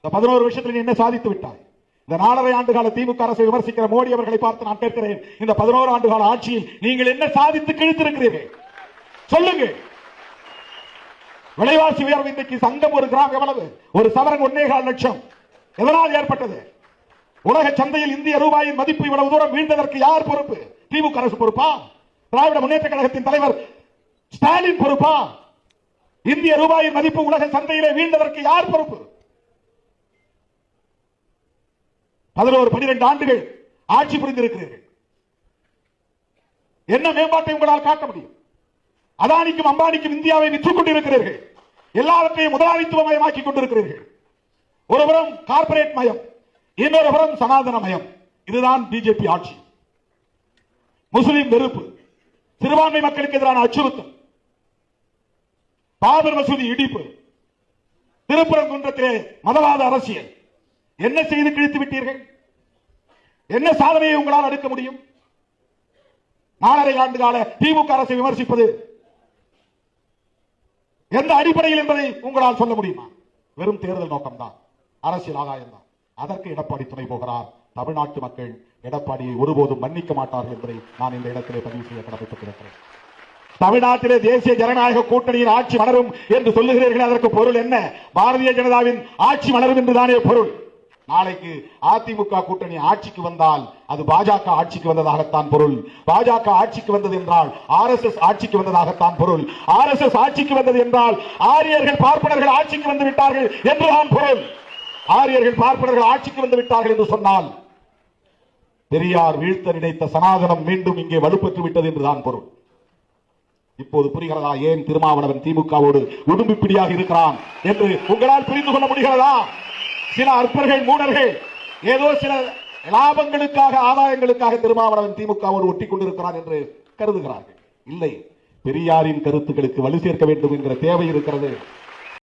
11 வருஷத்தில் என்ன சாதித்து விட்டாய்? இந்த 4.5 ஆண்டு கால திமுக அரசை விமர்சிக்கிற மோடி அவர்களை பார்த்து நான் கேட்கிறேன், இந்த 11 ஆண்டு கால ஆட்சியில் நீங்கள் என்ன சாதித்து கிழித்திருக்கிறீர்கள்? சொல்லுங்க. விலைவாசி உயர்வு இன்றைக்கு சங்கம் ஒரு கிராம் எவ்வளவு? ஒரு சவரன் 1.25 லட்சம். எதனால் ஏற்பட்டது? உலக சந்தையில் இந்திய ரூபாயின் மதிப்பு இவ்வளவு தூரம் வீழ்ந்ததற்கு யார் பொறுப்பு? திமுக அரசு பொறுப்பா? திராவிட முன்னேற்ற கழகத்தின் தலைவர் ஸ்டாலின் பொறுப்பா? இந்திய ரூபாயின் மதிப்பு உலக சந்தையிலே வீழ்ந்ததற்கு யார் பொறுப்பு? 11-12 ஆண்டுகள் ஆட்சி புரிந்திருக்கிறீர்கள். என்ன மேம்பாட்டை உங்களால் காட்ட முடியும்? அதானிக்கும் அம்பானிக்கும் இந்தியாவை விற்றுக் கொண்டிருக்கிறீர்கள். எல்லாவற்றையும் முதலாளித்துவமயமாக்கிக் கொண்டிருக்கிறீர்கள். ஒருபுறம் கார்பரேட் மயம், இன்னொரு புறம் சனாதன மயம். இதுதான் பிஜேபி ஆட்சி. முஸ்லிம் வெறுப்பு, சிறுபான்மை மக்களுக்கு எதிரான அச்சுறுத்தல், பாபர் மசூதி இடிப்பு, திருப்பரங்குன்றத்திலே மதவாத அரசியல். என்ன செய்து கிழித்து விட்டீர்கள்? என்ன சாதனையை உங்களால் அடுக்க முடியும்? 4.5 ஆண்டு கால திமுக அரசை விமர்சிப்பது எந்த அடிப்படையில் என்பதை உங்களால் சொல்ல முடியுமா? வெறும் தேர்தல் நோக்கம்தான், அரசியல் ஆதாயம் தான். அதற்கு எடப்பாடி துணை போகிறார். தமிழ்நாட்டு மக்கள் எடப்பாடியை ஒருபோதும் மன்னிக்க மாட்டார்கள் என்பதை நான் இந்த இடத்திலே பதிவு செய்ய கடமைப்பட்டிருக்கிறேன். தமிழ்நாட்டிலே தேசிய ஜனநாயக கூட்டணியின் ஆட்சி மலரும் என்று சொல்லுகிறீர்கள். அதற்கு பொருள் என்ன? பாரதிய ஜனதாவின் ஆட்சி மலரும் என்றுதானே பொருள். நாளைக்கு அதிமுக கூட்டணி ஆட்சிக்கு வந்தால் அது பாஜக ஆட்சிக்கு வந்ததாகத்தான் பொருள். பாஜக ஆட்சிக்கு வந்தது என்றால் RSS ஆட்சிக்கு வந்ததாகத்தான் பொருள். RSS ஆட்சிக்கு வந்தது என்றால் ஆரியர்கள் பார்ப்பனர்கள் ஆட்சிக்கு வந்து விட்டார்கள் என்றுதான் பொருள். ஆரியர்கள் பார்ப்பனர்கள் ஆட்சிக்கு வந்து விட்டார்கள் என்று சொன்னால் பெரியார் வீழ்த்த நினைத்த சனாதனம் மீண்டும் இங்கே வலுப்பெற்று விட்டது என்றுதான் பொருள். இப்போது புரிகிறதா ஏன் திருமாவளவன் திமுகவோடு உடும்பிப்பிடியாக இருக்கிறான் என்று உங்களால் புரிந்து கொள்ள முடிகிறதா? சில அற்பர்கள், மூடர்கள் ஏதோ சில லாபங்களுக்காக, ஆதாயங்களுக்காக திருமாவளவன் திமுகவோடு ஒட்டி கொண்டிருக்கிறான் என்று கருதுகிறார்கள். இல்லை, பெரியாரின் கருத்துக்களுக்கு வலு சேர்க்க வேண்டும் என்கிற தேவை இருக்கிறது.